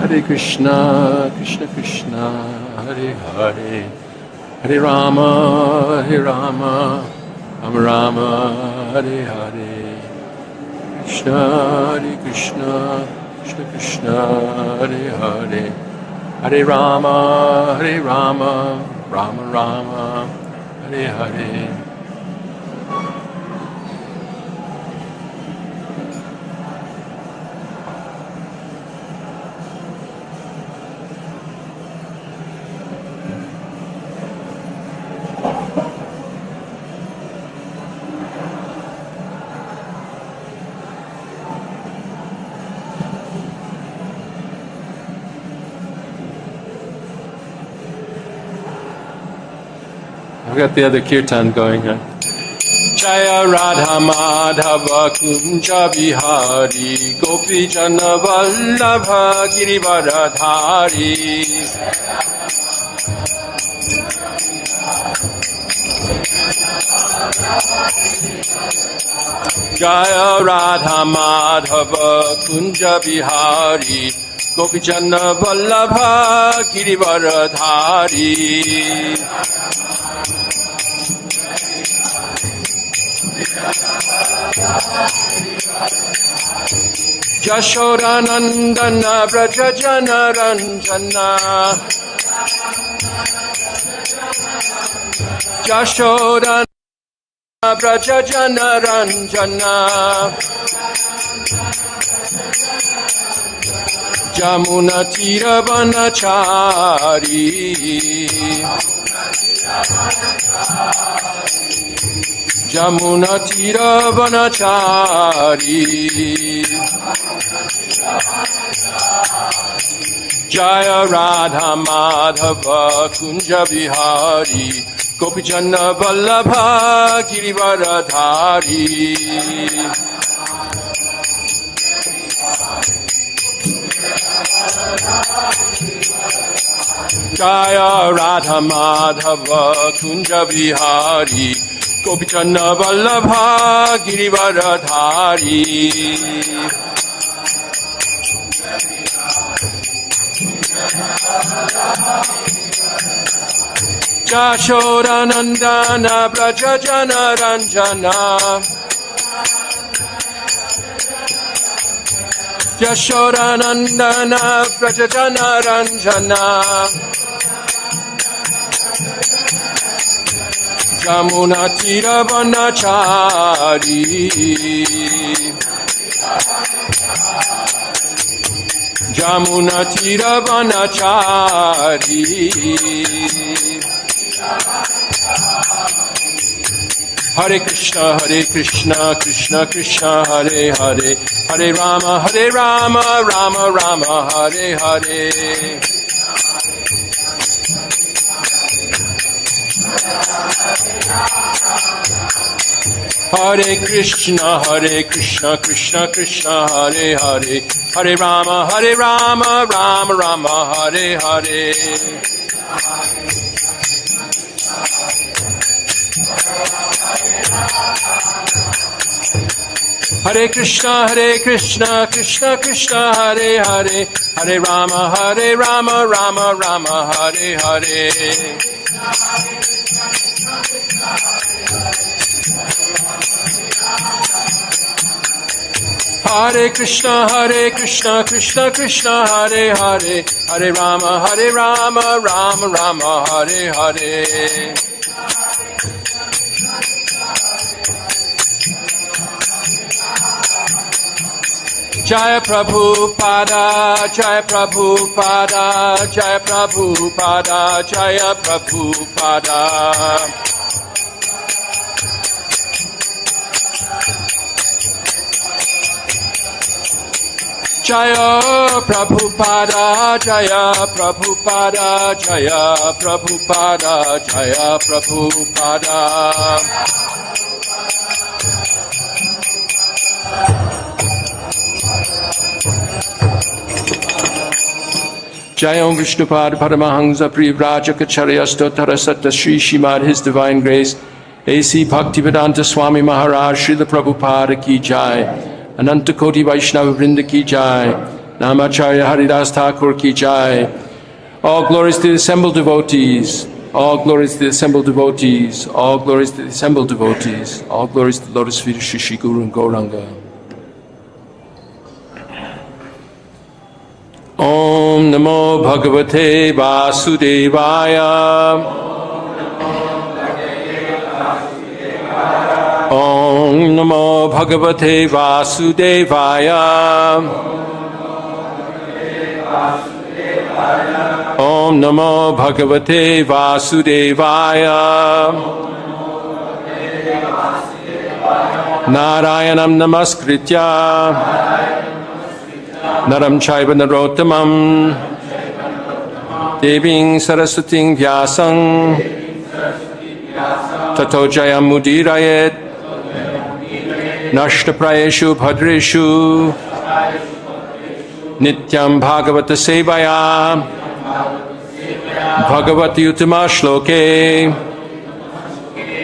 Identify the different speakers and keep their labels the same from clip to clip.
Speaker 1: Hare Krishna, Krishna Krishna, Hare Hare, Hare Rama, Rama Rama, Hare Hare, Krishna, Hare Krishna, Krishna Krishna, Hare Hare, Hare Rama, Rama Rama, Hare Hare. I've got the other kirtan going. Jaya Radha Madhava Kunja Bihari Gopi Jana Vallabha Girivaradhari Jaya Radha Madhava Kunja Bihari Gopi Jana Vallabha Girivaradhari Jashodanandana Vrajajana Ranjana Jashodanandana Vrajajana Ranjana Jamuna Tiravanachari Jamuna Tiravanachari Jaya Radha Madhava Kunja Bihari Gopi Jana Vallabha Girivaradhari Jaya Radha Madhava Kunja Bihari Gopi Jana Vallabha Girivaradhari Jashodanandana Vrajajana Ranjana Jashodanandana Vrajajana Ranjana Jamuna Tiravanachari Jamuna Tiravanachari Hare Krishna, Krishna Krishna, Hare Hare, Hare Rama, Rama Rama, Hare Hare. Hare Krishna, Krishna Krishna, Hare Hare, Hare Rama, Rama Rama, Hare Hare. Hare Krishna, Krishna Krishna, Hare Hare, Hare Rama, Rama Rama, Hare Hare. Hare Krishna, Krishna Krishna, Hare Hare, Hare Rama, Rama Rama, Hare Hare. Jaya Prabhupada, Jaya Prabhupada, Jaya Prabhupada, Jaya Prabhupada. Jaya Prabhupada, Jaya Prabhupada, Jaya Prabhupada, Jaya Prabhupada. Jayam Vishnupad Paramahansa Privrajacharya Stottara Satta Shri Shrimad His Divine Grace A.C. Bhaktivedanta Swami Maharaj Srila Prabhupada Ki Jai Ananta Koti Vaishnava Vrinda Ki Jai Namacharya Haridas Thakur ki jai. All glories to the assembled devotees. All glories to the assembled devotees. All glories to the assembled devotees. All glories to the lotus feet of Shri Shri Guru and Gauranga. Om Namo Bhagavate Vasudevaya. Om Namo Bhagavate Vasudevaya. Om Namo Bhagavate Vasudevaya. Narayanam Namaskritya Naram Chaiva Narottamam Deving Saraswating Vyasang Tato Jayam Mudirayet Nashtaprayeshu Bhadreshu Nityam Bhagavata Sevaya Bhagavati Uttama Shloke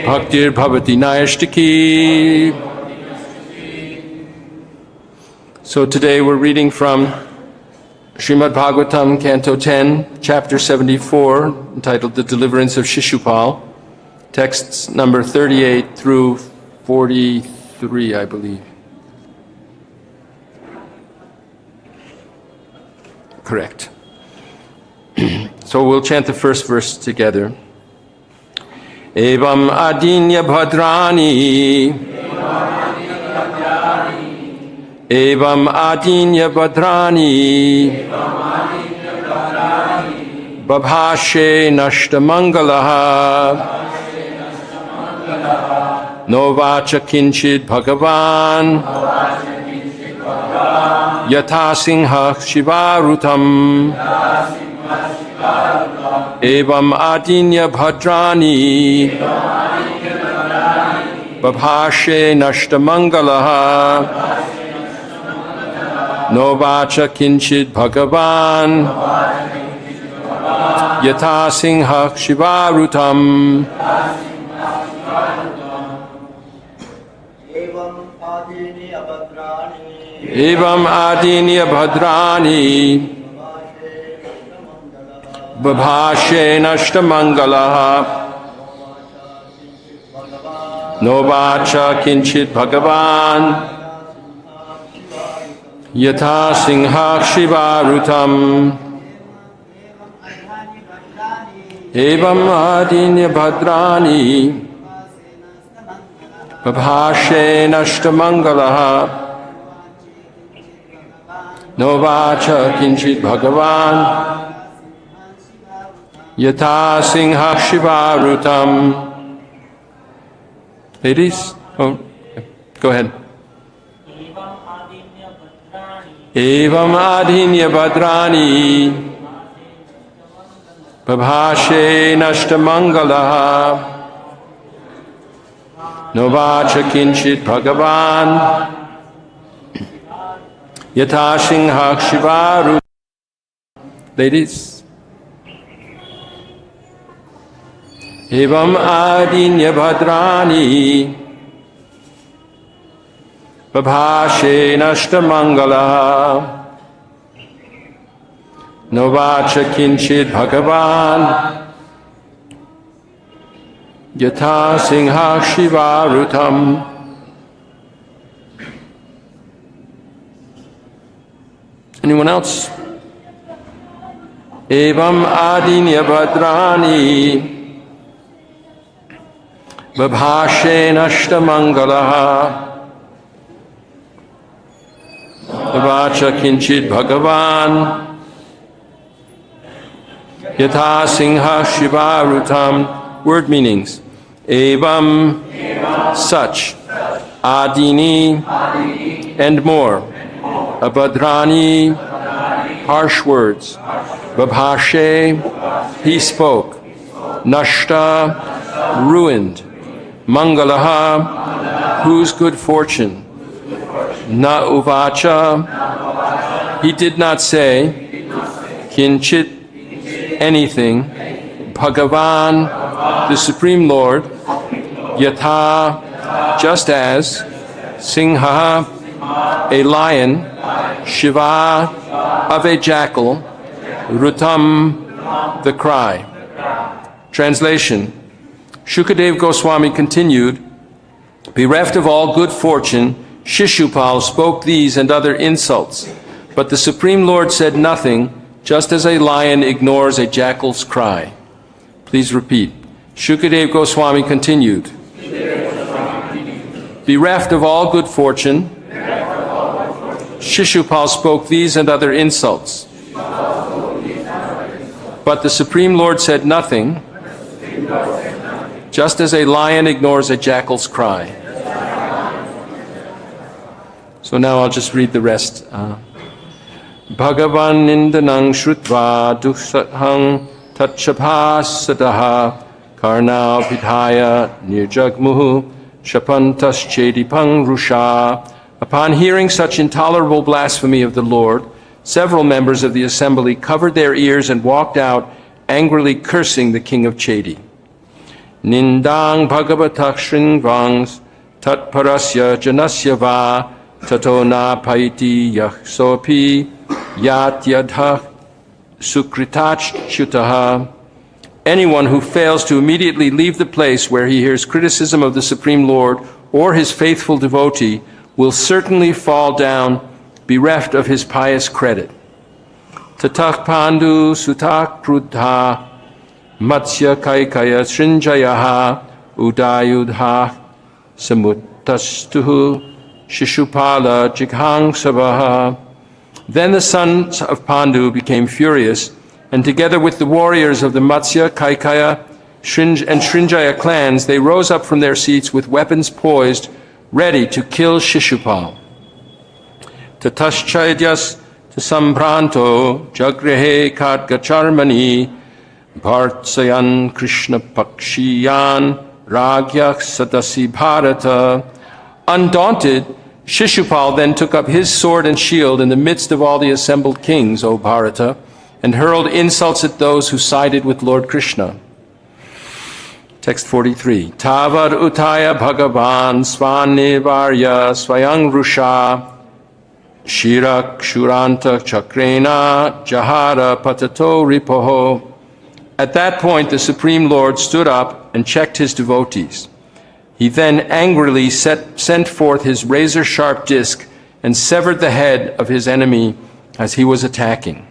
Speaker 1: Bhaktir Bhavati Nayashtaki. So today we're reading from Srimad Bhagavatam, Canto 10, Chapter 74, entitled The Deliverance of Shishupal, texts number 38 through 43, I believe. Correct. So we'll chant the first verse together. Evam adinya bhadrani. Evam adinya bhadrani. Babhashe nashtamangalaha. Novacha kinchid bhagavan. Yatha singha shivarutam. Evam adinya bhadrani. Babhashe nashtamangalaha. Novacha kinchid bhagavan. Yatha singha shivarutam. Evam adinya bhadrani. Babhashe nashtamangalaha. Novacha kinchit bhagavan. Yatha singha shivarutam. Evam adinya bhadrani. Babhashe nashtamangalaha. Novacha kinchit bhagavan. Yatha singha shivarutam. Ladies? Oh, go ahead. Evam adinya bhadrani. Babhashe nashtamangalaha. Novacha kinchit bhagavan. Yatha singha shivarutam. Ladies? Evam adinya bhadrani. Babhashe nashtamangalaha. Novacha kinchid bhagavan. Yatha singha shivarutam. Anyone else? Evam adinya bhadrani. Babhashe nashtamangalaha. Novacha kinchid bhagavan. Yatha singha shivarutam. Word meanings. Evam, such. Adini, and more. Abhadrani, harsh words. Babhashe, he spoke. Nashta, ruined. Mangalaha, whose good fortune. Na uvacha, he did not say. Kinchit, anything. Bhagavan, the Supreme Lord. Yatha, just as. Singha, a lion, Shiva of a jackal, Rutam the cry. Translation. Shukadev Goswami continued, bereft of all good fortune, Shishupal spoke these and other insults, but the Supreme Lord said nothing, just as a lion ignores a jackal's cry. Please repeat. Shukadev Goswami continued, bereft of all good fortune, Shishupal spoke these and other insults, but the Supreme Lord said nothing, just as a lion ignores a jackal's cry. So now I'll just read the rest. Bhagavan nindanang shrutva duksahang tatchapasadaha karnao pidhaya nirjagmuhu shapantas chedipang rusha. Upon hearing such intolerable blasphemy of the Lord, several members of the assembly covered their ears and walked out, angrily cursing the king of Chedi. Nindang bhagavatak shringvangs tat parasya janasya va tato na paiti yahsopi yat yadha sukritach chutaha. Anyone who fails to immediately leave the place where he hears criticism of the Supreme Lord or his faithful devotee will certainly fall down, bereft of his pious credit. Tatak pandu sutak krudha matsya kaikaya srinjayaha udayudha samutastuhu shishupala jighang sabaha. Then the sons of Pandu became furious, and together with the warriors of the Matsya, Kaikaya, and Srinjaya clans, they rose up from their seats with weapons poised, ready to kill Shishupal. Tataschaidyas tasambranto jagrehe kadgacharmani bhartsayan Krishna pakshiyan ragyak sadasi bharata. Undaunted, Shishupal then took up his sword and shield in the midst of all the assembled kings, O Bharata, and hurled insults at those who sided with Lord Krishna. Text 43. Tavad utaya bhagavan svanivarya swayang rusha shirak shuranta chakrena jahara patato ripoho. At that point, the Supreme Lord stood up and checked his devotees. He then angrily sent forth his razor-sharp disc and severed the head of his enemy as he was attacking.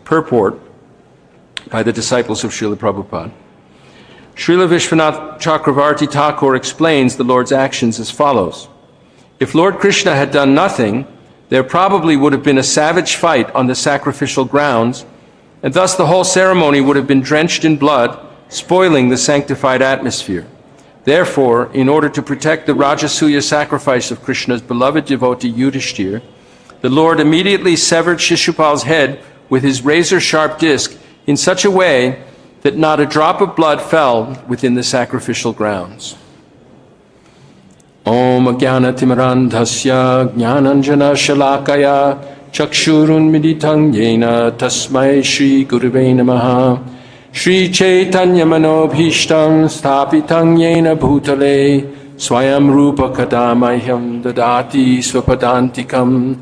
Speaker 1: Purport by the disciples of Srila Prabhupada. Srila Vishwanath Chakravarti Thakur explains the Lord's actions as follows. If Lord Krishna had done nothing, there probably would have been a savage fight on the sacrificial grounds, and thus the whole ceremony would have been drenched in blood, spoiling the sanctified atmosphere. Therefore, in order to protect the Rajasuya sacrifice of Krishna's beloved devotee Yudhishthir, the Lord immediately severed Shishupal's head with his razor-sharp disc in such a way that not a drop of blood fell within the sacrificial grounds. Om Jnana-timirandhasya Jnananjana Shalakaya Chakshurun Miditang Yena Tasmai Shri Gurave Namaha Shri Chaitanya Manobhishtam Sthapitam Yena Bhutale Swayam Rupa Kadamahyam Dadati Swapadantikam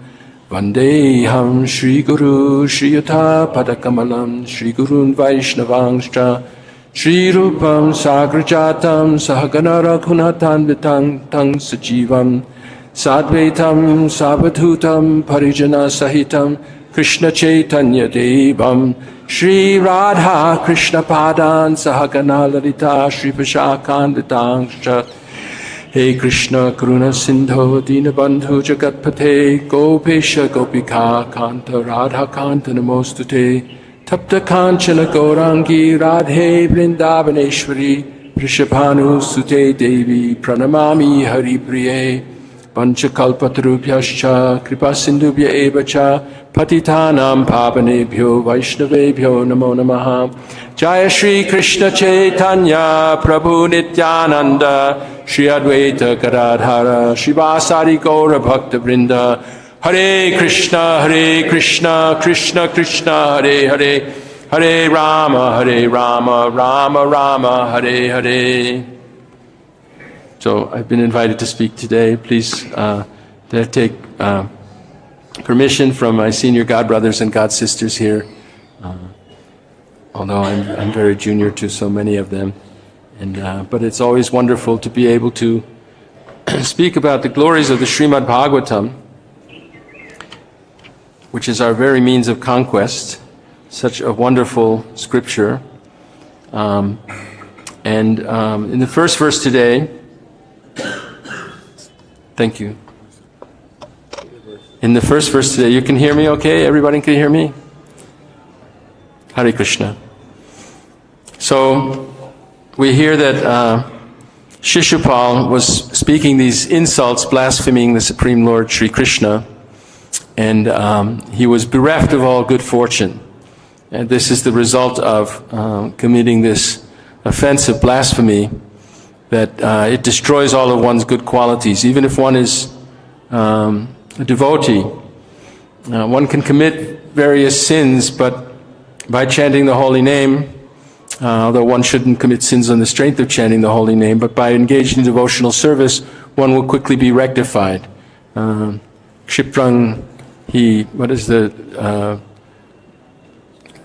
Speaker 1: Vandeham Shri Guru Shri Yata Padakamalam Shri Gurun Vaishnavangscha Shri Rupam Sagrajatam Sahagana Raghunathan Vitang Tang Sajivam Sadvaitam Savadhutam Parijana Sahitam Krishna Chaitanya Devam Shri Radha Krishna Padan Sahagana Lalita Shri Vishakanditangscha. Hey Krishna Karuna Sindho Dinabandhu Jagatpate Gopesha Gopika Kanta Radha Kanta Namostute Tapta Kanchana Gaurangi Radhe Vrindavaneshwari Vrishabhanu Sute Devi Pranamami Hari Priye Panchakalpatarubhyascha Kripasindubhya evacha Patitanam Pavanebhyo Vaishnavebhyo Namo Namaha. Jaya Shri Krishna Chaitanya Prabhu Nityananda Shri Advaita Gadadhara Shivasari Gaura Bhakta Vrinda. Hare Krishna Krishna Krishna Hare Hare Hare Rama Rama Rama Hare Hare. So I've been invited to speak today. Please to take permission from my senior godbrothers and godsisters here, although I'm very junior to so many of them. But it's always wonderful to be able to speak about the glories of the Srimad Bhagavatam, which is our very means of conquest, such a wonderful scripture. In the first verse today, thank you. In the first verse today, you can hear me okay? Everybody can hear me? Hare Krishna. So, we hear that Shishupal was speaking these insults, blaspheming the Supreme Lord Sri Krishna, and he was bereft of all good fortune. And this is the result of committing this offense of blasphemy, that it destroys all of one's good qualities. Even if one is a devotee, one can commit various sins, but by chanting the holy name, although one shouldn't commit sins on the strength of chanting the holy name, but by engaging in devotional service, one will quickly be rectified. Kshiprang, what is the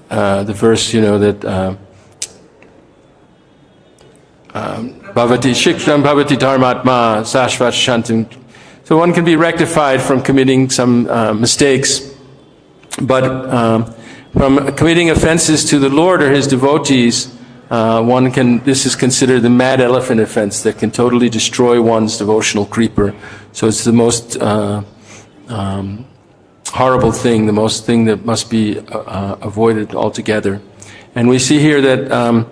Speaker 1: verse, that Bhavati Shikram Bhavati Dharmatma Sashvat Shantim. So one can be rectified from committing some mistakes, but from committing offenses to the Lord or His devotees, this is considered the mad elephant offense that can totally destroy one's devotional creeper. So it's the most horrible thing, the most thing that must be avoided altogether. And we see here that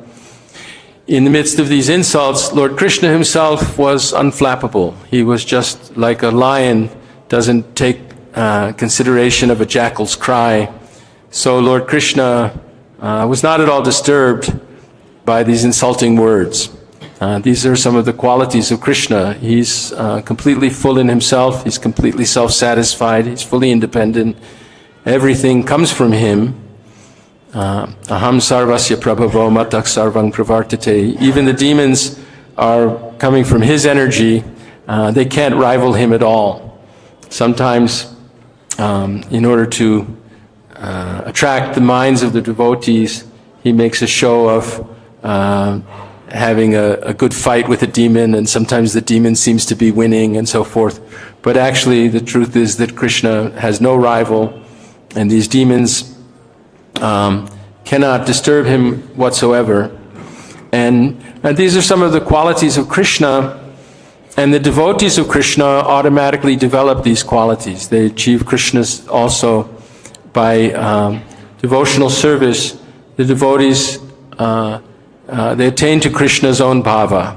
Speaker 1: in the midst of these insults, Lord Krishna himself was unflappable. He was just like a lion, doesn't take consideration of a jackal's cry. So Lord Krishna was not at all disturbed by these insulting words. These are some of the qualities of Krishna. He's completely full in himself. He's completely self-satisfied. He's fully independent. Everything comes from him. Aham sarvasya prabhavo matak sarvang pravartate. Even the demons are coming from his energy. They can't rival him at all. Sometimes, in order to attract the minds of the devotees, he makes a show of having a good fight with a demon, and sometimes the demon seems to be winning and so forth. But actually, the truth is that Krishna has no rival, and these demons cannot disturb him whatsoever. And these are some of the qualities of Krishna, and the devotees of Krishna automatically develop these qualities. They achieve Krishna also by devotional service. The devotees, they attain to Krishna's own bhava.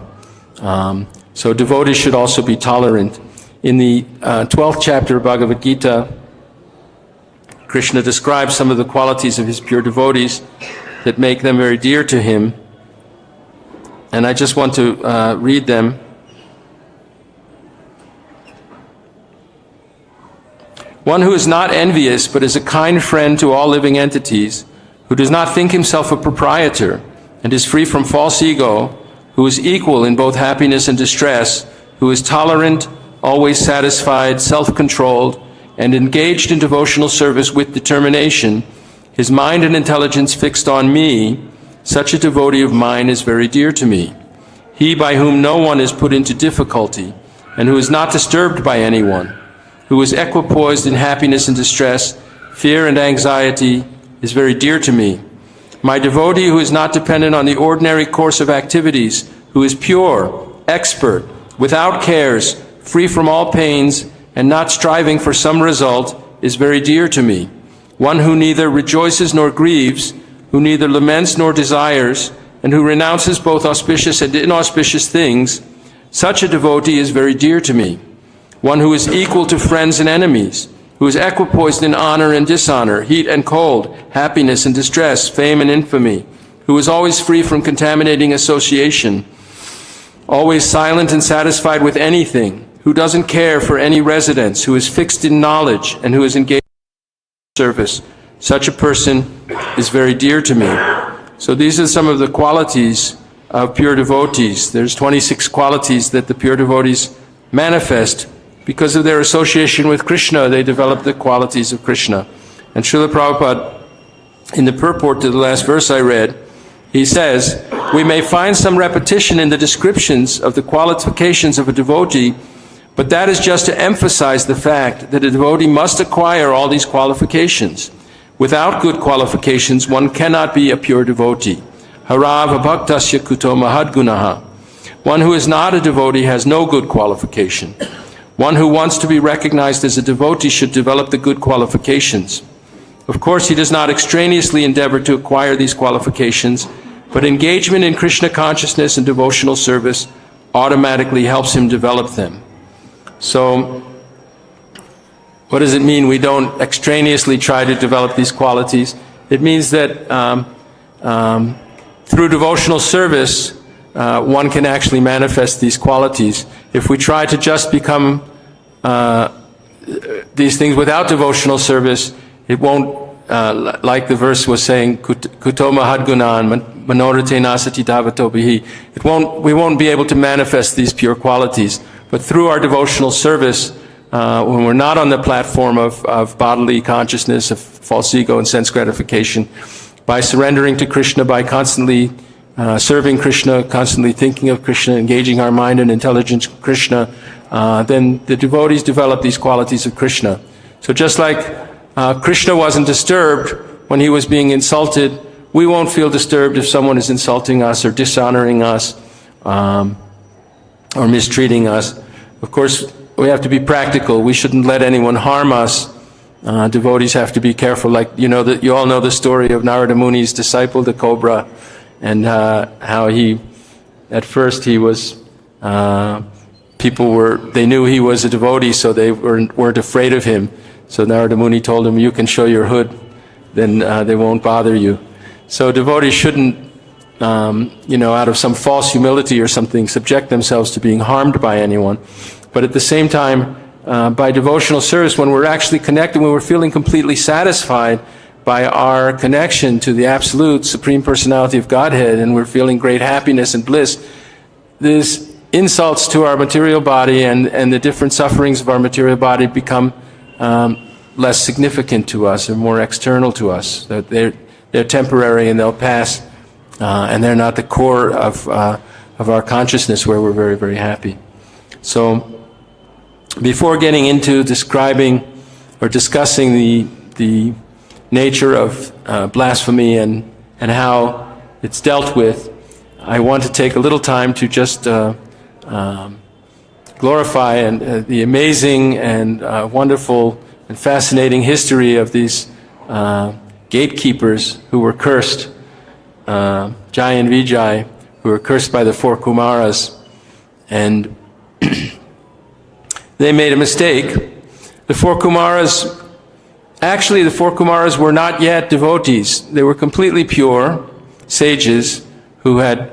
Speaker 1: So devotees should also be tolerant. In the 12th chapter of Bhagavad Gita, Krishna describes some of the qualities of his pure devotees that make them very dear to him. And I just want to read them. One who is not envious, but is a kind friend to all living entities, who does not think himself a proprietor, and is free from false ego, who is equal in both happiness and distress, who is tolerant, always satisfied, self-controlled, and engaged in devotional service with determination, his mind and intelligence fixed on me, such a devotee of mine is very dear to me. He by whom no one is put into difficulty, and who is not disturbed by anyone, who is equipoised in happiness and distress, fear and anxiety, is very dear to me. My devotee who is not dependent on the ordinary course of activities, who is pure, expert, without cares, free from all pains, and not striving for some result, is very dear to me. One who neither rejoices nor grieves, who neither laments nor desires, and who renounces both auspicious and inauspicious things, such a devotee is very dear to me. One who is equal to friends and enemies, who is equipoised in honor and dishonor, heat and cold, happiness and distress, fame and infamy, who is always free from contaminating association, always silent and satisfied with anything, who doesn't care for any residence, who is fixed in knowledge, and who is engaged in service. Such a person is very dear to me. So these are some of the qualities of pure devotees. There's 26 qualities that the pure devotees manifest because of their association with Krishna, they develop the qualities of Krishna. And Srila Prabhupada, in the purport to the last verse I read, he says, we may find some repetition in the descriptions of the qualifications of a devotee, but that is just to emphasize the fact that a devotee must acquire all these qualifications. Without good qualifications, one cannot be a pure devotee. Harava bhaktasya kuto mahadgunaha. One who is not a devotee has no good qualification. One who wants to be recognized as a devotee should develop the good qualifications. Of course, he does not extraneously endeavor to acquire these qualifications, but engagement in Krishna consciousness and devotional service automatically helps him develop them. So, what does it mean we don't extraneously try to develop these qualities? It means that through devotional service, one can actually manifest these qualities. If we try to just become these things without devotional service, it won't, like the verse was saying, Kuto mahadgunan manorate nasati davato bihi. We won't be able to manifest these pure qualities. But through our devotional service, when we're not on the platform of bodily consciousness, of false ego and sense gratification, by surrendering to Krishna, by constantly serving Krishna, constantly thinking of Krishna, engaging our mind and intelligence in Krishna, then the devotees develop these qualities of Krishna. So just like Krishna wasn't disturbed when he was being insulted, we won't feel disturbed if someone is insulting us or dishonoring us or mistreating us. Of course, we have to be practical. We shouldn't let anyone harm us. Devotees have to be careful. Like, you all know the story of Narada Muni's disciple, the cobra, and how at first he was, they knew he was a devotee, so they weren't afraid of him. So Narada Muni told him, you can show your hood, then they won't bother you. So devotees shouldn't, out of some false humility or something, subject themselves to being harmed by anyone. But at the same time, by devotional service, when we're actually connected, when we're feeling completely satisfied by our connection to the absolute Supreme Personality of Godhead, and we're feeling great happiness and bliss, these insults to our material body and the different sufferings of our material body become less significant to us and more external to us. They're temporary and they'll pass, and they're not the core of our consciousness where we're very, very happy. So, before getting into describing or discussing the nature of blasphemy and how it's dealt with, I want to take a little time to just glorify the amazing and wonderful and fascinating history of these gatekeepers who were cursed, Jai and Vijay, who were cursed by the four Kumaras, and they made a mistake. The four Kumaras were not yet devotees. They were completely pure sages who had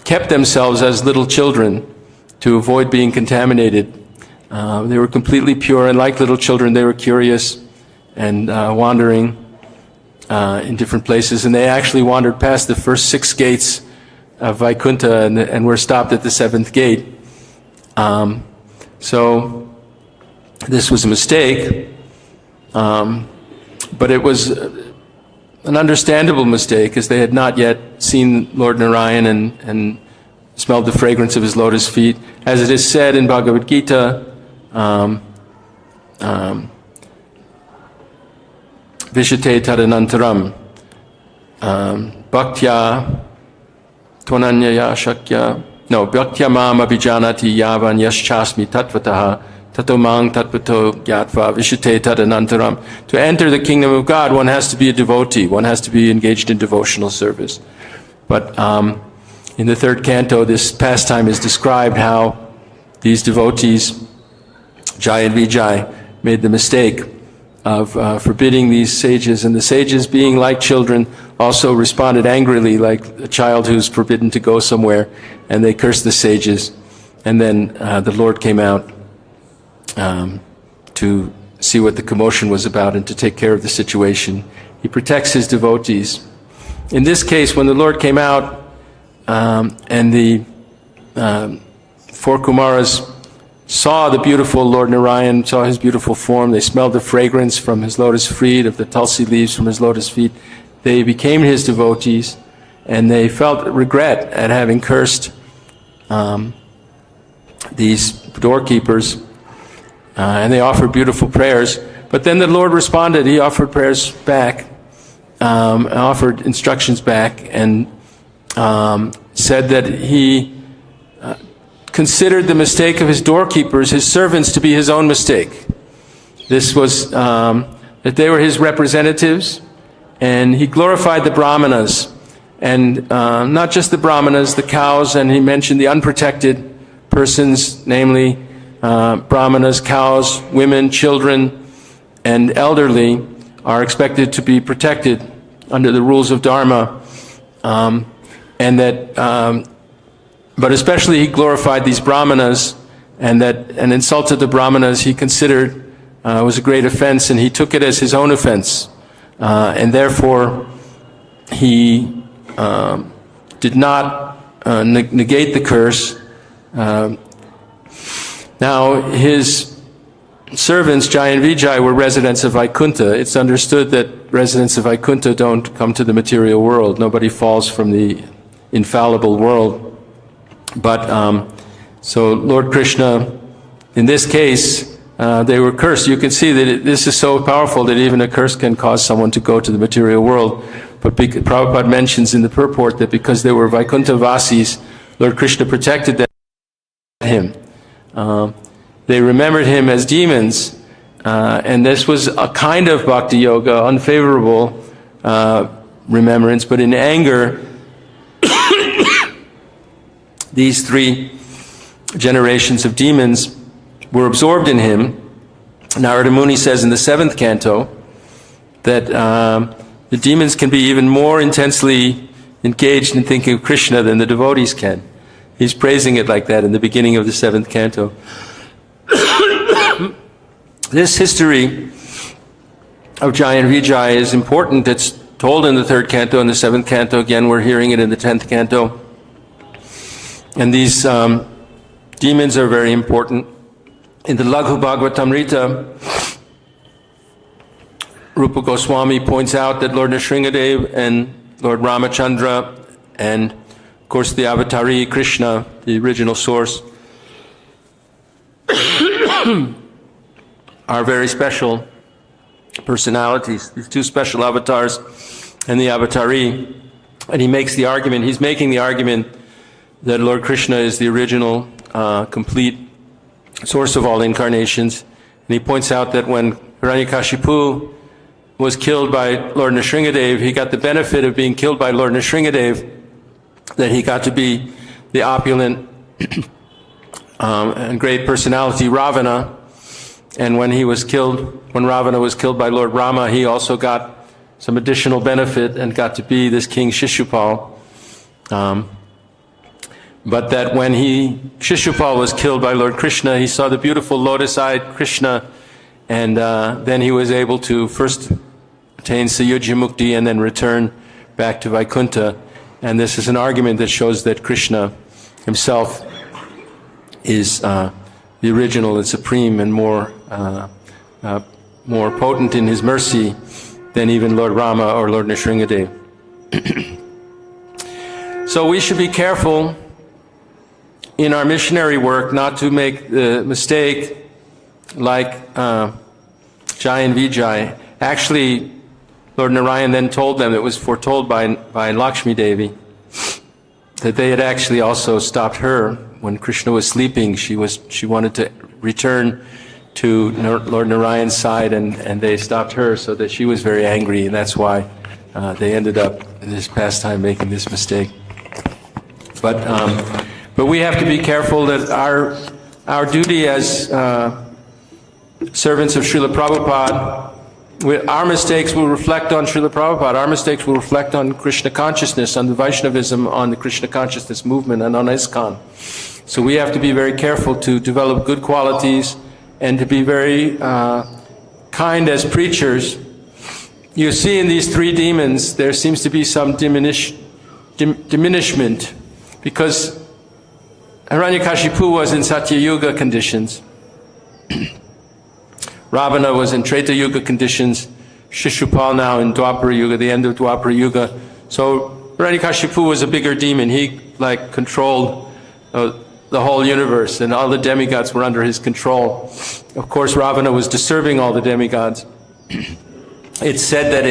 Speaker 1: kept themselves as little children to avoid being contaminated. They were completely pure, and like little children, they were curious and wandering in different places. And they actually wandered past the first 6 gates of Vaikuntha and were stopped at the 7th gate. So this was a mistake, but it was an understandable mistake, as they had not yet seen Lord Narayan and smelled the fragrance of his lotus feet. As it is said in Bhagavad Gita, Vishate tadanantaram bhaktya tvananyaya shakya bhaktya mam abhijanati yavan yaschasmi tatvataha tato mang tatvato gyatva vishate tadanantaram. To enter the kingdom of God, one has to be a devotee. One has to be engaged in devotional service. But in the 3rd canto, this pastime is described how these devotees, Jai and Vijay, made the mistake of forbidding these sages, and the sages, being like children, also responded angrily like a child who's forbidden to go somewhere, and they cursed the sages. And then the Lord came out to see what the commotion was about and to take care of the situation. He protects his devotees. In this case, when the Lord came out and the four Kumaras saw the beautiful Lord Narayan, saw his beautiful form. They smelled the fragrance from his lotus feet, of the tulsi leaves from his lotus feet. They became his devotees, and they felt regret at having cursed these doorkeepers, and they offered beautiful prayers. But then the Lord responded. He offered prayers back, offered instructions back, and said that he considered the mistake of his doorkeepers, his servants, to be his own mistake. This was that they were his representatives, and he glorified the Brahmanas, and not just the Brahmanas, the cows, and he mentioned the unprotected persons, namely Brahmanas, cows, women, children, and elderly are expected to be protected under the rules of Dharma, and that but especially he glorified these Brahmanas, and that an insult to the Brahmanas he considered was a great offense, and he took it as his own offense. And therefore he did not negate the curse. Now his servants, Jai and Vijay, were residents of Vaikuntha. It's understood that residents of Vaikuntha don't come to the material world. Nobody falls from the infallible world. But so Lord Krishna, in this case, they were cursed. You can see that this is so powerful that even a curse can cause someone to go to the material world. But Prabhupada mentions in the purport that because they were Vaikuntha Vasis, Lord Krishna protected him. They remembered him as demons, and this was a kind of bhakti yoga, unfavorable remembrance. But in anger, these three generations of demons were absorbed in him. Narada Muni says in the 7th canto that the demons can be even more intensely engaged in thinking of Krishna than the devotees can. He's praising it like that in the beginning of the 7th canto. This history of Jai and Vijay is important. It's told in the 3rd canto and the 7th canto. Again, we're hearing it in the 10th canto. And these demons are very important. In the Laghu Bhagavatamrita, Rupa Goswami points out that Lord Nrsingadev and Lord Ramachandra and, of course, the Avatari Krishna, the original source, are very special personalities, these two special avatars and the Avatari. And he makes the argument, he's making the argument that Lord Krishna is the original, complete source of all incarnations. And he points out that when Hiranyakashipu was killed by Lord Nrsingadev, he got the benefit of being killed by Lord Nrsingadev, that he got to be the opulent and great personality Ravana. And when he was killed, when Ravana was killed by Lord Rama, he also got some additional benefit and got to be this King Shishupal. But that when Shishupal was killed by Lord Krishna, he saw the beautiful lotus-eyed Krishna, and then he was able to first attain Sayujya Mukti and then return back to Vaikuntha. And this is an argument that shows that Krishna himself is the original and supreme and more potent in his mercy than even Lord Rama or Lord Nrsingadev. So we should be careful in our missionary work not to make the mistake like Jai and Vijay. Actually, Lord Narayan then told them, it was foretold by Lakshmi Devi, that they had actually also stopped her when Krishna was sleeping. She wanted to return to Lord Narayan's side, and they stopped her, so that she was very angry, and that's why they ended up in this pastime making this mistake. But we have to be careful that our duty as servants of Srila Prabhupada, our mistakes will reflect on Srila Prabhupada. Our mistakes will reflect on Krishna consciousness, on the Vaishnavism, on the Krishna consciousness movement, and on Iskcon. So we have to be very careful to develop good qualities and to be very kind as preachers. You see in these three demons, there seems to be some diminishment, because Hiranyakashipu was in Satya Yuga conditions. Ravana was in Treta Yuga conditions. Shishupal now in Dwapara Yuga, the end of Dwapara Yuga. So Hiranyakashipu was a bigger demon. He controlled the whole universe, and all the demigods were under his control. Of course, Ravana was disturbing all the demigods. It's said that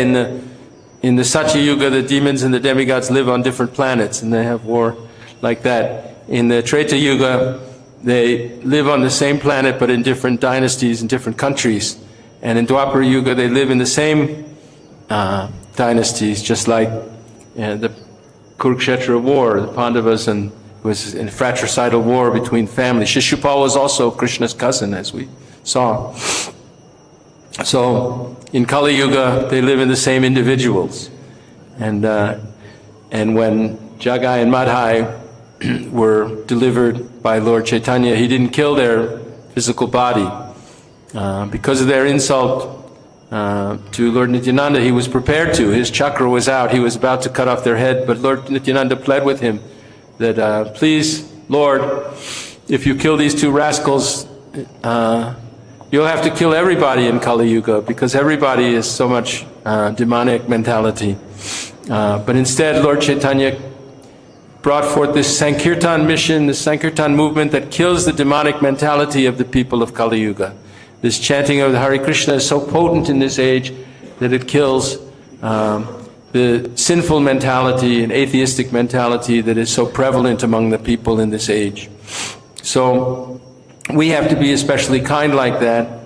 Speaker 1: in the Satya Yuga, the demons and the demigods live on different planets, and they have war like that. In the Treta Yuga, they live on the same planet, but in different dynasties and different countries. And in Dwapara Yuga, they live in the same dynasties, just like the Kurukshetra war, the Pandavas, and it was a fratricidal war between families. Shishupal was also Krishna's cousin, as we saw. So in Kali Yuga, they live in the same individuals. And when Jagai and Madhai were delivered by Lord Chaitanya, he didn't kill their physical body. Because of their insult to Lord Nityananda, he was prepared to. His chakra was out. He was about to cut off their head, but Lord Nityananda pled with him that, please, Lord, if you kill these two rascals, you'll have to kill everybody in Kali Yuga, because everybody is so much demonic mentality. But instead, Lord Chaitanya brought forth this Sankirtan mission, this Sankirtan movement that kills the demonic mentality of the people of Kali Yuga. This chanting of the Hare Krishna is so potent in this age that it kills the sinful mentality and atheistic mentality that is so prevalent among the people in this age. So we have to be especially kind like that.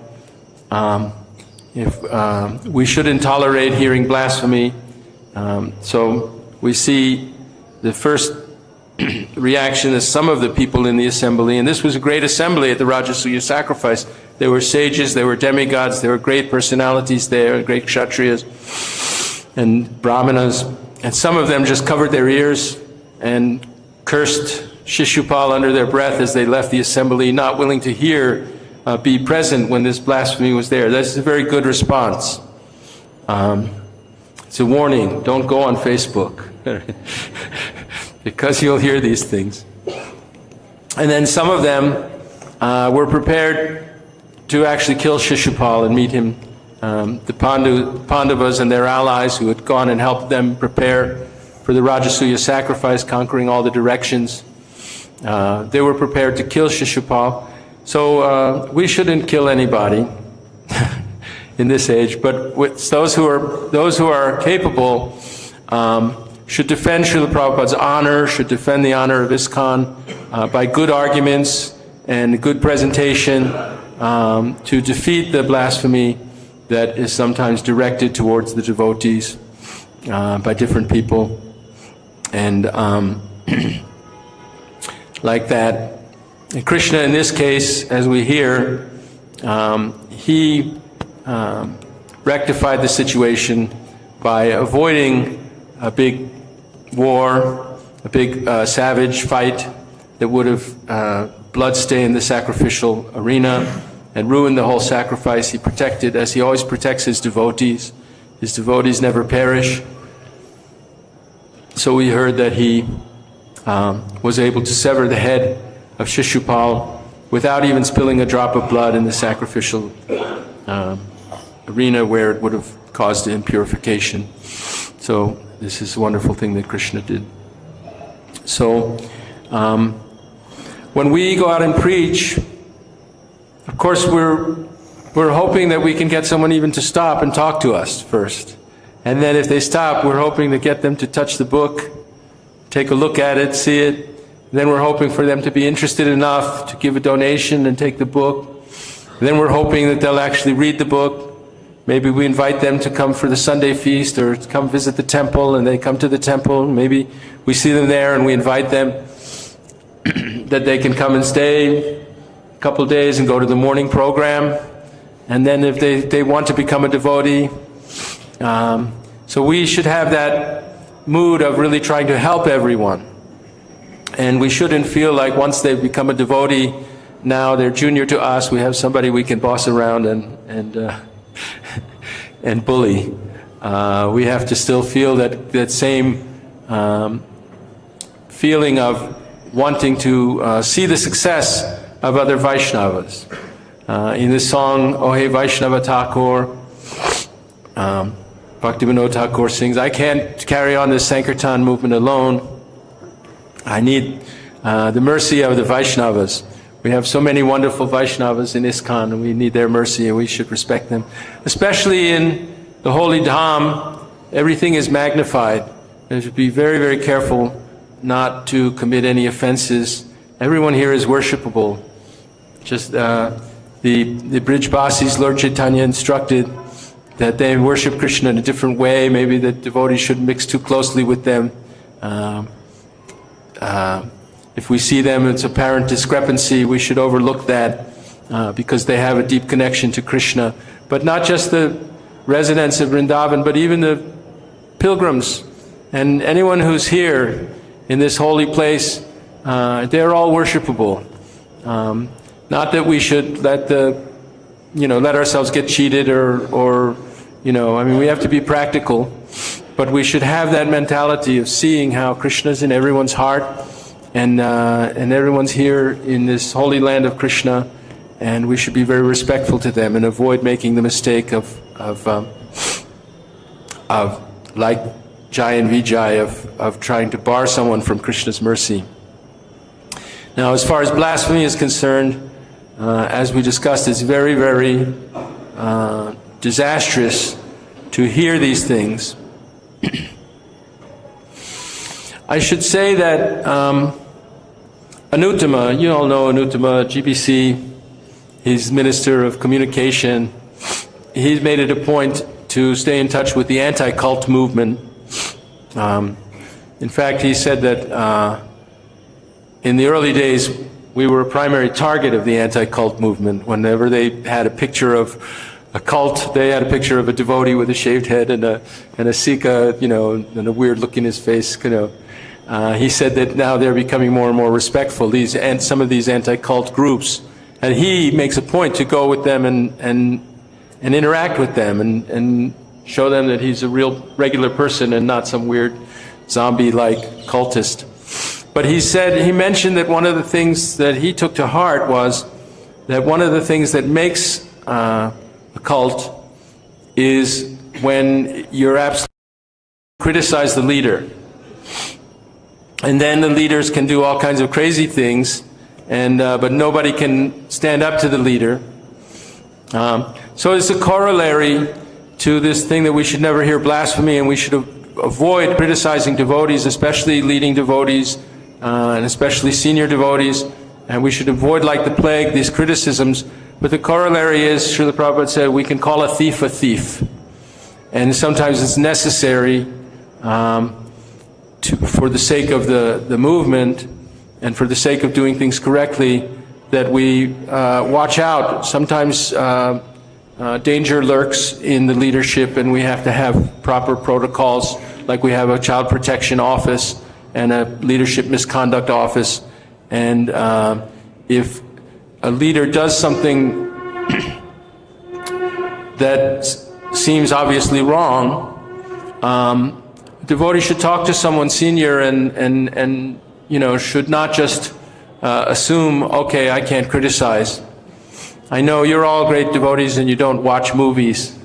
Speaker 1: We shouldn't tolerate hearing blasphemy. So we see the first reaction is some of the people in the assembly, and this was a great assembly at the Rajasuya sacrifice. There were sages, there were demigods, there were great personalities there, great kshatriyas and brahmanas, and some of them just covered their ears and cursed Shishupal under their breath as they left the assembly, not willing to be present when this blasphemy was there. That's a very good response. It's a warning, don't go on Facebook, because you'll hear these things. And then some of them were prepared to actually kill Shishupal and meet him. The Pandavas and their allies who had gone and helped them prepare for the Rajasuya sacrifice, conquering all the directions. They were prepared to kill Shishupal. So we shouldn't kill anybody in this age, but those who are capable should defend Srila Prabhupada's honor, should defend the honor of Iskcon by good arguments and good presentation to defeat the blasphemy that is sometimes directed towards the devotees by different people. And like that. And Krishna, in this case, as we hear, he rectified the situation by avoiding a big war, a big savage fight that would have bloodstained the sacrificial arena and ruined the whole sacrifice. He protected, as he always protects his devotees. His devotees never perish. So we heard that he was able to sever the head of Shishupal without even spilling a drop of blood in the sacrificial arena where it would have caused impurification. So this is a wonderful thing that Krishna did. So when we go out and preach, of course we're hoping that we can get someone even to stop and talk to us first. And then if they stop, we're hoping to get them to touch the book, take a look at it, see it. Then we're hoping for them to be interested enough to give a donation and take the book. Then we're hoping that they'll actually read the book. Maybe we invite them to come for the Sunday feast or to come visit the temple, and they come to the temple. Maybe we see them there and we invite them that they can come and stay a couple of days and go to the morning program. And then if they want to become a devotee. So we should have that mood of really trying to help everyone. And we shouldn't feel like once they've become a devotee, now they're junior to us, we have somebody we can boss around and bully. We have to still feel that same feeling of wanting to see the success of other Vaishnavas. In this song, "O Hey Vaishnava Thakur," Bhaktivinoda Thakur sings, "I can't carry on this Sankirtan movement alone. I need the mercy of the Vaishnavas. We have so many wonderful Vaishnavas in Iskcon, and we need their mercy, and we should respect them. Especially in the holy Dham, everything is magnified. We should be very, very careful not to commit any offenses. Everyone here is worshipable. Just the Brijbasis, Lord Chaitanya instructed that they worship Krishna in a different way. Maybe the devotees shouldn't mix too closely with them. If we see them, it's apparent discrepancy, we should overlook that because they have a deep connection to Krishna. But not just the residents of Vrindavan, but even the pilgrims and anyone who's here in this holy place, they're all worshipable. Not that we should let ourselves get cheated or I mean, we have to be practical, but we should have that mentality of seeing how Krishna's in everyone's heart, and everyone's here in this holy land of Krishna, and we should be very respectful to them and avoid making the mistake of like Jai and Vijay of trying to bar someone from Krishna's mercy. Now, as far as blasphemy is concerned, as we discussed, it's very, very disastrous to hear these things. I should say that Anuttama, you all know Anuttama, GBC, he's Minister of Communication. He's made it a point to stay in touch with the anti-cult movement. In fact, he said that in the early days, we were a primary target of the anti-cult movement. Whenever they had a picture of a cult, they had a picture of a devotee with a shaved head and a Sikha, and a weird look in his face, He said that now they're becoming more and more respectful, some of these anti-cult groups. And he makes a point to go with them and interact with them and show them that he's a real regular person and not some weird zombie-like cultist. But he mentioned that one of the things that he took to heart was that one of the things that makes a cult is when you're absolutely criticize the leader. And then the leaders can do all kinds of crazy things, but nobody can stand up to the leader. So it's a corollary to this thing that we should never hear blasphemy, and we should avoid criticizing devotees, especially leading devotees, and especially senior devotees, and we should avoid like the plague these criticisms. But the corollary is, Srila Prabhupada said, we can call a thief, and sometimes it's necessary for the sake of the movement and for the sake of doing things correctly, that we watch out. Sometimes danger lurks in the leadership, and we have to have proper protocols, like we have a child protection office and a leadership misconduct office. And if a leader does something that seems obviously wrong, devotee should talk to someone senior and should not just assume, okay, I can't criticize. I know you're all great devotees and you don't watch movies.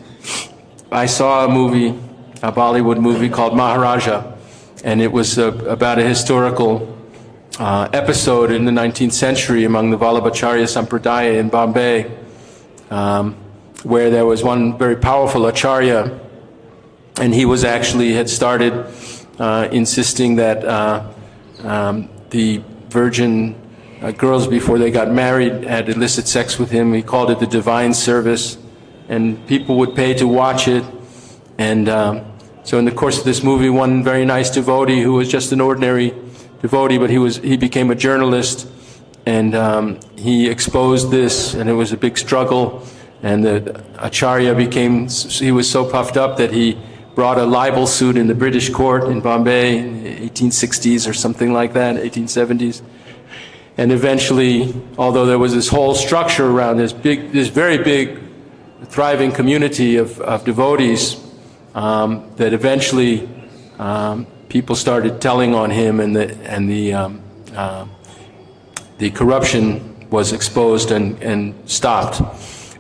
Speaker 1: I saw a movie, a Bollywood movie called Maharaja, and it was about a historical episode in the 19th century among the Vallabhacharya Sampradaya in Bombay, where there was one very powerful acharya, and he had started insisting that the virgin girls before they got married had illicit sex with him. He called it the divine service, and people would pay to watch it. And so in the course of this movie, one very nice devotee who was just an ordinary devotee, but he became a journalist, and he exposed this, and it was a big struggle. And the acharya he was so puffed up that he brought a libel suit in the British court in Bombay in the 1860s or something like that, 1870s. And eventually, although there was this whole structure around this very big, thriving community of devotees, that eventually people started telling on him, and the the corruption was exposed and stopped.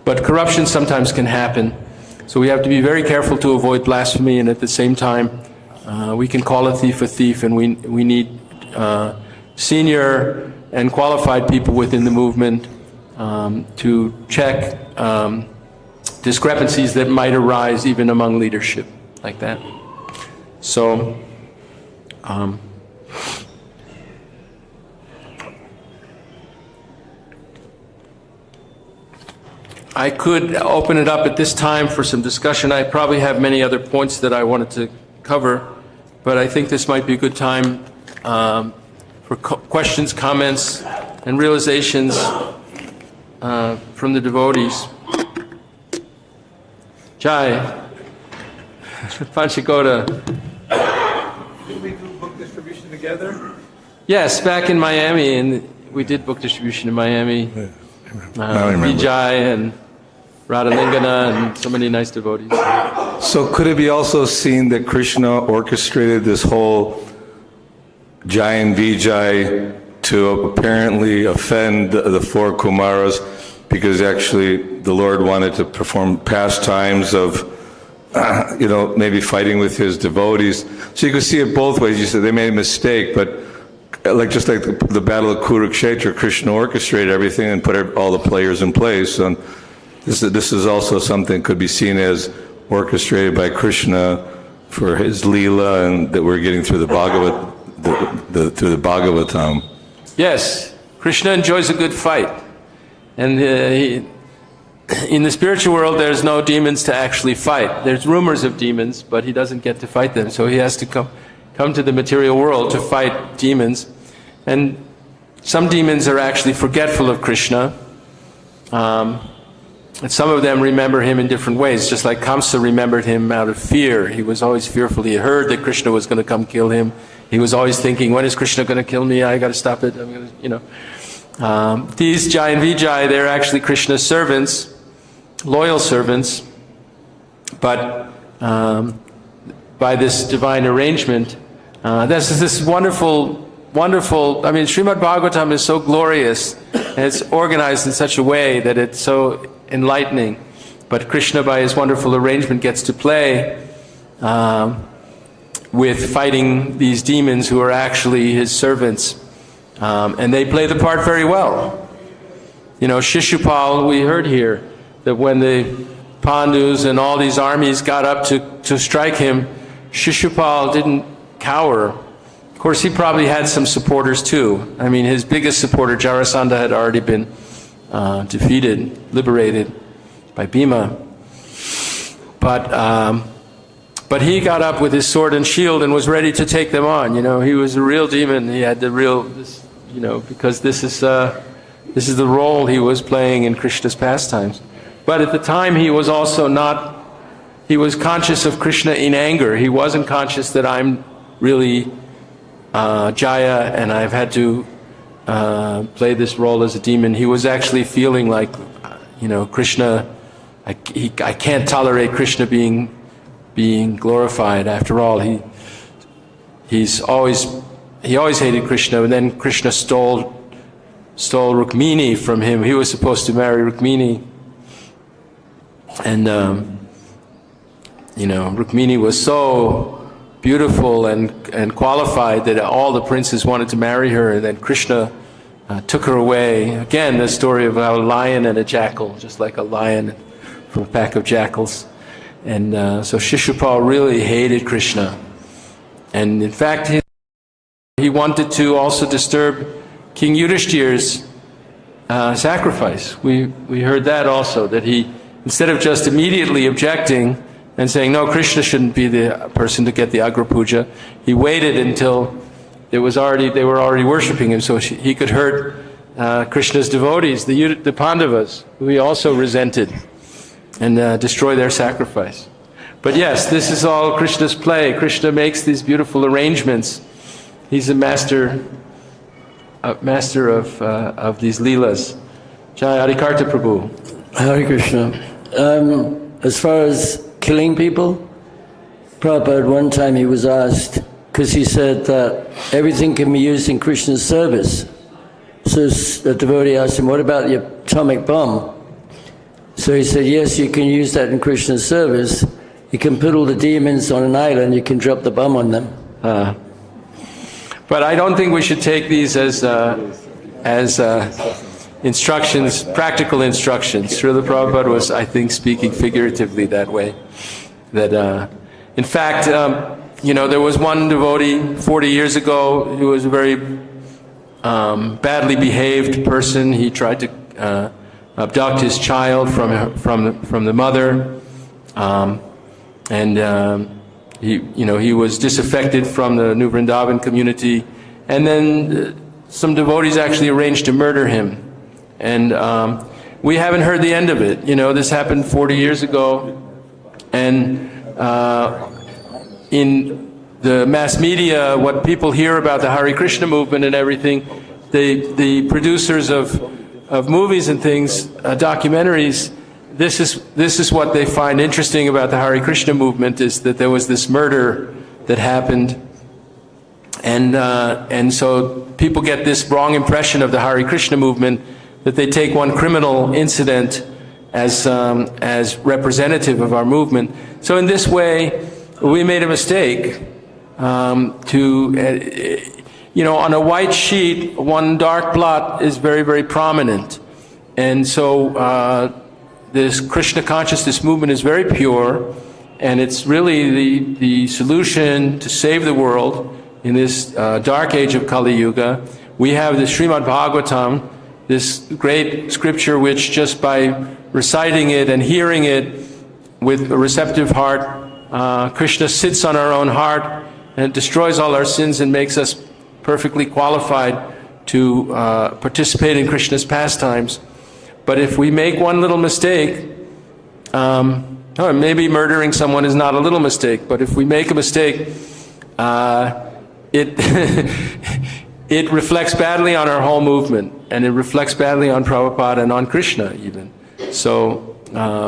Speaker 1: But corruption sometimes can happen, so we have to be very careful to avoid blasphemy, and at the same time, we can call a thief, and we need senior and qualified people within the movement to check discrepancies that might arise even among leadership, like that. So, I could open it up at this time for some discussion. I probably have many other points that I wanted to cover, but I think this might be a good time for questions, comments, and realizations from the devotees. Jai. Panchagoda.
Speaker 2: Did we do book distribution together?
Speaker 1: Yes, back in Miami, and we did book distribution in Miami. Vijay and Radhalingana and so many nice devotees.
Speaker 2: So could it be also seen that Krishna orchestrated this whole Jai and Vijay to apparently offend the four Kumaras, because actually the Lord wanted to perform pastimes of maybe fighting with his devotees. So you could see it both ways. You said they made a mistake, but just like the Battle of Kurukshetra, Krishna orchestrated everything and put all the players in place. And this is also something that could be seen as orchestrated by Krishna for his Leela, and that we're getting through the through the Bhagavatam.
Speaker 1: Yes, Krishna enjoys a good fight. And in the spiritual world, there's no demons to actually fight. There's rumors of demons, but he doesn't get to fight them. So he has to come to the material world to fight demons. And some demons are actually forgetful of Krishna. And some of them remember him in different ways, just like Kamsa remembered him out of fear. He was always fearful. He heard that Krishna was going to come kill him. He was always thinking, when is Krishna going to kill me? I got to stop it. I'm going to, These Jai and Vijay, they're actually Krishna's servants, loyal servants, but by this divine arrangement, there's this wonderful, I mean, Srimad Bhagavatam is so glorious, and it's organized in such a way that it's so enlightening. But Krishna, by his wonderful arrangement, gets to play with fighting these demons who are actually his servants. And they play the part very well. Shishupal, we heard here, that when the Pandus and all these armies got up to strike him, Shishupal didn't cower. Of course, he probably had some supporters too. I mean, his biggest supporter, Jarasandha, had already been defeated, liberated by Bhima. But he got up with his sword and shield and was ready to take them on. He was a real demon. He had the real, because this is the role he was playing in Krishna's pastimes. But at the time, he was also he was conscious of Krishna in anger. He wasn't conscious that I'm really Jaya and I've had to play this role as a demon. He was actually feeling like, Krishna, I can't tolerate Krishna being glorified. After all, he always hated Krishna, and then Krishna stole Rukmini from him. He was supposed to marry Rukmini, and Rukmini was so beautiful and qualified that all the princes wanted to marry her, and then Krishna took her away. Again, the story of a lion and a jackal, just like a lion from a pack of jackals. And so Shishupal really hated Krishna. And in fact, he wanted to also disturb King Yudhishthir's sacrifice. We heard that also, that he, instead of just immediately objecting and saying, no, Krishna shouldn't be the person to get the Agra Puja, he waited until they were already worshipping him, so he could hurt Krishna's devotees, the Pandavas, who he also resented, and destroy their sacrifice. But yes, this is all Krishna's play. Krishna makes these beautiful arrangements. He's a master of these leelas. Jai Adikarta Prabhu.
Speaker 3: Hare Krishna. As far as killing people, Prabhupada, one time he was asked, because he said that everything can be used in Krishna's service. So the devotee asked him, what about the atomic bomb? So he said, yes, you can use that in Krishna's service. You can put all the demons on an island, you can drop the bomb on them.
Speaker 1: But I don't think we should take these as instructions, practical instructions. Srila Prabhupada was, I think, speaking figuratively that way. That, in fact, there was one devotee 40 years ago who was a very badly behaved person. He tried to abduct his child from the mother, he was disaffected from the New Vrindavan community, and then some devotees actually arranged to murder him. And we haven't heard the end of it. This happened 40 years ago, and in the mass media, what people hear about the Hare Krishna movement and everything, the producers of movies and things, documentaries, this is what they find interesting about the Hare Krishna movement, is that there was this murder that happened, and so people get this wrong impression of the Hare Krishna movement, that they take one criminal incident as representative of our movement. So in this way, we made a mistake on a white sheet, one dark blot is very, very prominent. And so this Krishna consciousness movement is very pure, and it's really the solution to save the world in this dark age of Kali Yuga. We have the Srimad Bhagavatam, this great scripture which, just by reciting it and hearing it with a receptive heart, Krishna sits on our own heart and destroys all our sins and makes us perfectly qualified to participate in Krishna's pastimes. But if we make one little mistake, maybe murdering someone is not a little mistake, but if we make a mistake, it reflects badly on our whole movement, and it reflects badly on Prabhupada and on Krishna even. So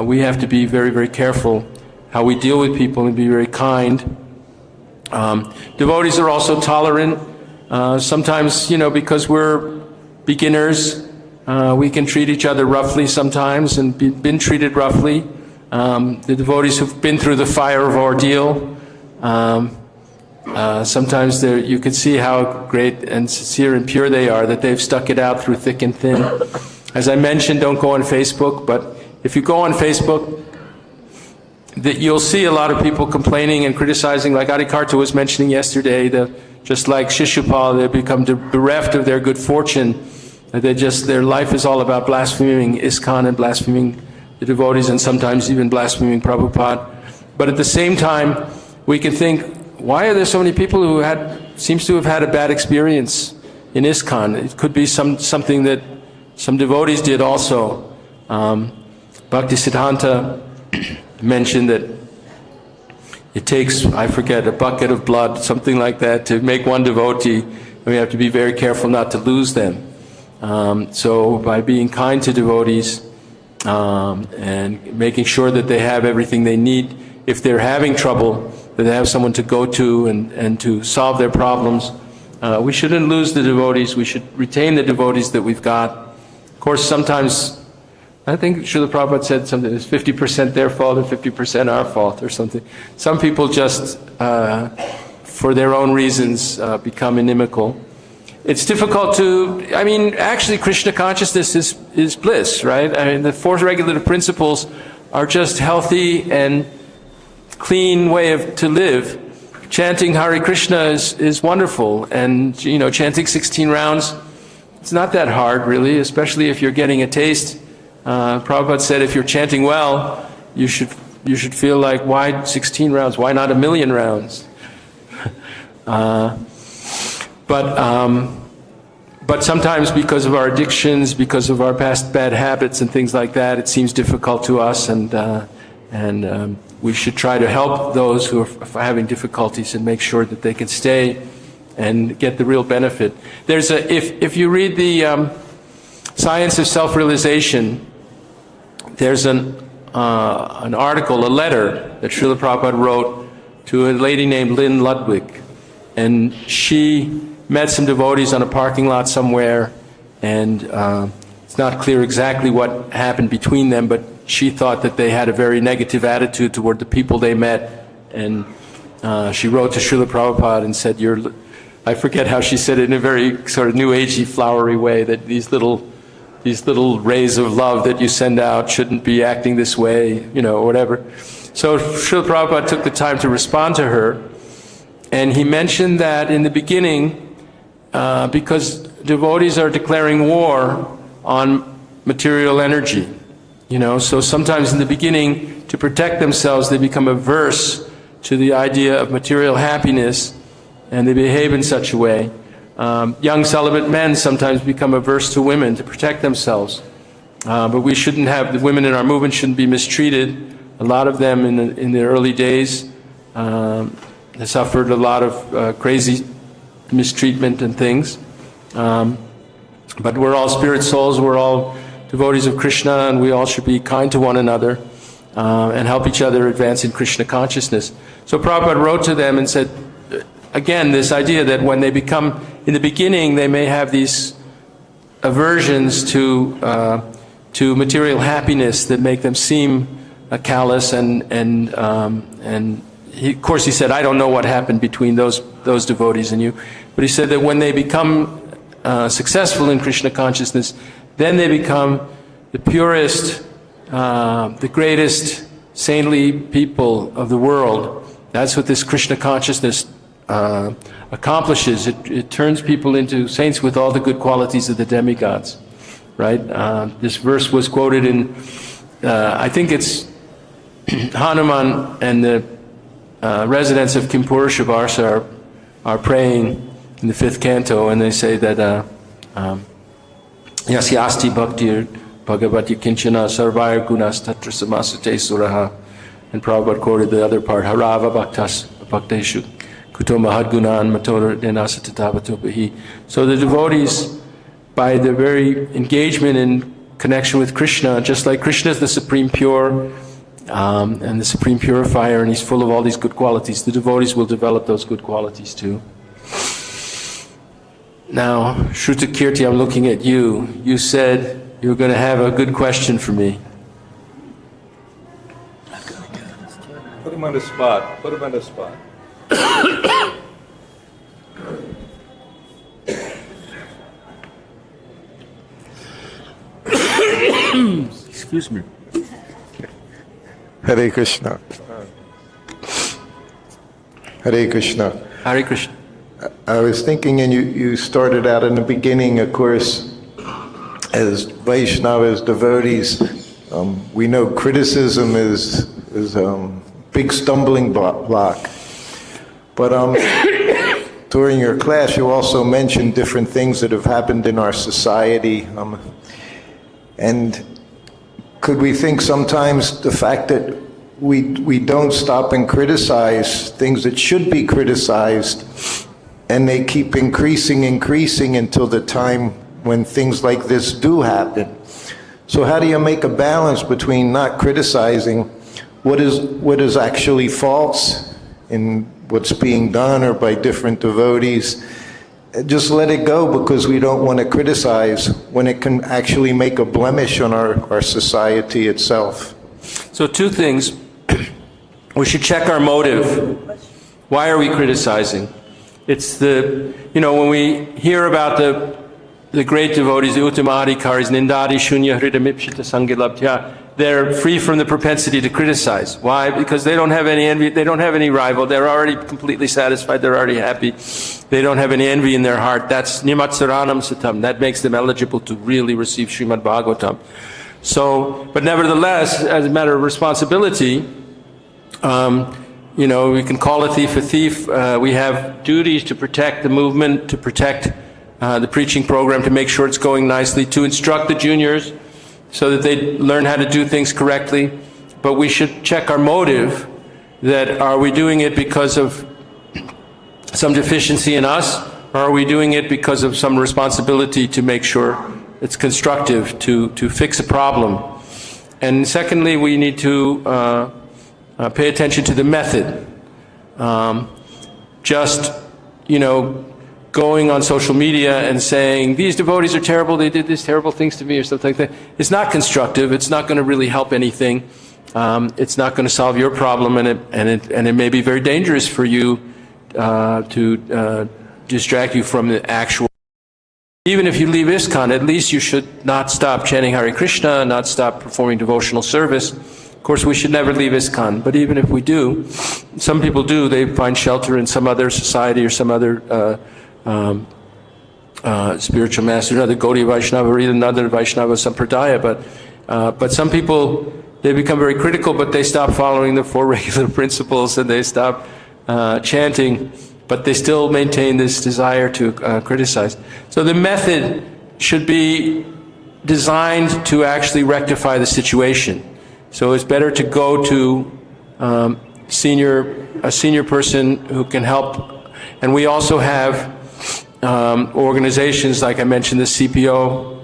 Speaker 1: we have to be very, very careful how we deal with people and be very kind. Devotees are also tolerant. Sometimes, because we're beginners, we can treat each other roughly sometimes, and been treated roughly. The devotees who've been through the fire of ordeal, sometimes you can see how great and sincere and pure they are, that they've stuck it out through thick and thin. As I mentioned, don't go on Facebook, but if you go on Facebook, that you'll see a lot of people complaining and criticizing, like Adikarta was mentioning yesterday, just like Shishupal, they become bereft of their good fortune. Their life is all about blaspheming Iskcon and blaspheming the devotees, and sometimes even blaspheming Prabhupada. But at the same time, we can think, why are there so many people who seems to have had a bad experience in Iskcon? It could be something that some devotees did also. Bhaktisiddhanta mentioned that it takes, I forget, a bucket of blood, something like that, to make one devotee, and we have to be very careful not to lose them. So by being kind to devotees and making sure that they have everything they need, if they're having trouble, that they have someone to go to and to solve their problems. We shouldn't lose the devotees. We should retain the devotees that we've got. Of course, sometimes, I think Srila Prabhupada said something, it's 50% their fault and 50% our fault or something. Some people just, for their own reasons, become inimical. It's difficult actually Krishna consciousness is bliss, right? The four regulative principles are just healthy and clean way to live. Chanting Hare Krishna is wonderful, and chanting 16 rounds, it's not that hard really, especially if you're getting a taste. Prabhupada said if you're chanting well, you should feel like, why 16 rounds? Why not 1,000,000 rounds? But sometimes because of our addictions, because of our past bad habits and things like that, it seems difficult to us, and we should try to help those who are having difficulties and make sure that they can stay and get the real benefit. If you read the Science of Self-Realization, there's an article, a letter that Srila Prabhupada wrote to a lady named Lynn Ludwig. and she met some devotees on a parking lot somewhere, and it's not clear exactly what happened between them, but she thought that they had a very negative attitude toward the people they met, and she wrote to Srila Prabhupada and said, I forget how she said it, in a very sort of New Agey, flowery way, that these little rays of love that you send out shouldn't be acting this way, or whatever. So Srila Prabhupada took the time to respond to her, and he mentioned that in the beginning, because devotees are declaring war on material energy, so sometimes in the beginning, to protect themselves, they become averse to the idea of material happiness, and they behave in such a way. Young celibate men sometimes become averse to women to protect themselves. But we shouldn't have, the women in our movement shouldn't be mistreated. A lot of them in the early days suffered a lot of crazy mistreatment and things. But we're all spirit souls, we're all devotees of Krishna, and we all should be kind to one another and help each other advance in Krishna consciousness. So Prabhupada wrote to them and said, again, this idea that when they become, in the beginning, they may have these aversions to material happiness that make them seem callous, and of course he said, I don't know what happened between those devotees and you, but he said that when they become successful in Krishna consciousness, then they become the purest, the greatest saintly people of the world. That's what this Krishna consciousness accomplishes. It turns people into saints with all the good qualities of the demigods, right? This verse was quoted in, I think it's Hanuman and the residents of Kimpur Shavarsa are praying in the 5th canto, and they say that Yasyasti bhaktir bhagavati kinchana sarvaya gunas tatra samasate suraha. And Prabhupada quoted the other part, harava bhaktas bhakteshu kuto mahadgunan matora denasatatavatophi. So the devotees, by their very engagement in connection with Krishna, just like Krishna is the supreme pure and the supreme purifier, and he's full of all these good qualities, the devotees will develop those good qualities too. Now, Shruta Kirti, I'm looking at you. You said you were going to have a good question for me.
Speaker 2: Put him on the spot. Put him on the spot.
Speaker 1: Excuse me.
Speaker 4: Hare Krishna. Hare Krishna.
Speaker 1: Hare Krishna.
Speaker 4: I was thinking, and you started out in the beginning, of course, as Vaishnavas, devotees, we know criticism is a big stumbling block. But during your class, you also mentioned different things that have happened in our society. And could we think sometimes the fact that we don't stop and criticize things that should be criticized, and they keep increasing until the time when things like this do happen. So how do you make a balance between not criticizing what is actually false in what's being done or by different devotees? Just let it go because we don't want to criticize when it can actually make a blemish on our society itself.
Speaker 1: So two things. We should check our motive. Why are we criticizing? It's when we hear about the great devotees, the Uttamadhikaris, Nindadi, Shunya, Hridamipshita, Sangilabhya, they're free from the propensity to criticize. Why? Because they don't have any envy, they don't have any rival, they're already completely satisfied, they're already happy. They don't have any envy in their heart. That's Nimatsaranam Satam. That makes them eligible to really receive Srimad Bhagavatam. So, but nevertheless, as a matter of responsibility, we can call a thief a thief. We have duties to protect the movement, to protect the preaching program, to make sure it's going nicely, to instruct the juniors so that they learn how to do things correctly. But we should check our motive, that are we doing it because of some deficiency in us, or are we doing it because of some responsibility to make sure it's constructive, to fix a problem? And secondly, we need to pay attention to the method. Just going on social media and saying, these devotees are terrible, they did these terrible things to me, or something like that, it's not constructive. It's not going to really help anything. It's not going to solve your problem, and it may be very dangerous for you to distract you from the actual. Even if you leave Iskcon, at least you should not stop chanting Hare Krishna, not stop performing devotional service. Of course, we should never leave Iskcon, but even if we do, some people do, they find shelter in some other society or some other spiritual master, another Gaudiya Vaishnava, or even another Vaishnava Sampradaya, but some people, they become very critical, but they stop following the four regular principles and they stop chanting, but they still maintain this desire to criticize. So the method should be designed to actually rectify the situation. So it's better to go to a senior person who can help. And we also have organizations, like I mentioned, the CPO.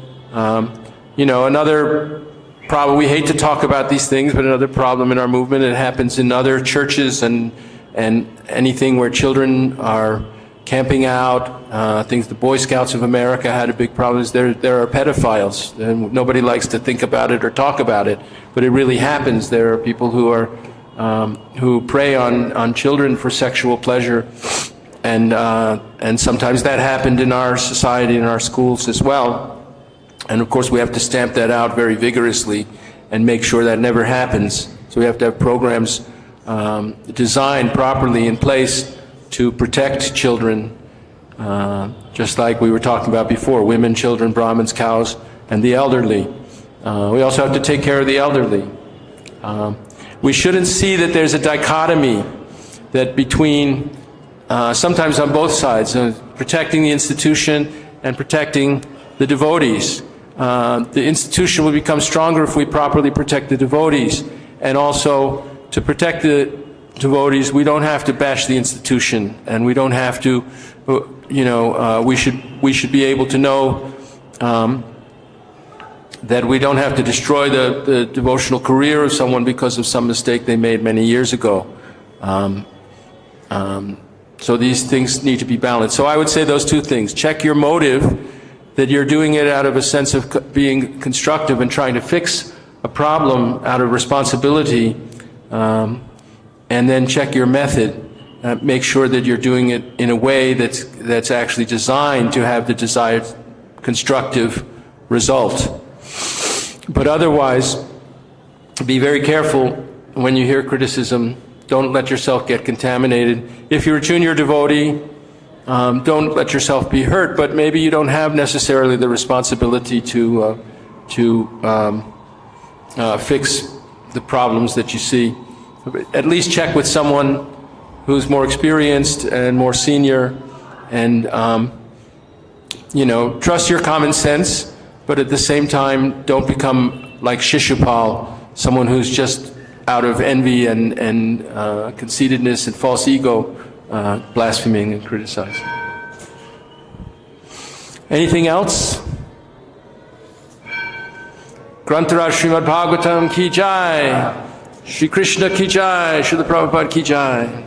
Speaker 1: Another problem, we hate to talk about these things, but another problem in our movement, it happens in other churches and anything where children are camping out. Things the Boy Scouts of America had a big problem is there are pedophiles, and nobody likes to think about it or talk about it, but it really happens. There are people who prey on children for sexual pleasure, and sometimes that happened in our society, in our schools as well. And of course we have to stamp that out very vigorously and make sure that never happens. So we have to have programs designed properly in place to protect children, just like we were talking about before, women, children, Brahmins, cows, and the elderly. We also have to take care of the elderly. We shouldn't see that there's a dichotomy that between, sometimes on both sides, protecting the institution and protecting the devotees. The institution will become stronger if we properly protect the devotees. And also, to protect the devotees, we don't have to bash the institution, and we don't have to, we should be able to know that we don't have to destroy the devotional career of someone because of some mistake they made many years ago. So these things need to be balanced. So I would say those two things. Check your motive, that you're doing it out of a sense of being constructive and trying to fix a problem out of responsibility, and then check your method. Make sure that you're doing it in a way that's actually designed to have the desired constructive result. But otherwise, be very careful when you hear criticism. Don't let yourself get contaminated. If you're a junior devotee, don't let yourself be hurt, but maybe you don't have necessarily the responsibility to fix the problems that you see. At least check with someone who's more experienced and more senior, and trust your common sense, but at the same time, don't become like Shishupal, someone who's just out of envy and conceitedness and false ego, blaspheming and criticizing. Anything else? Grantaraj Srimad Bhagavatam ki jai, Shri Krishna ki jai, Srila Prabhupada ki jai.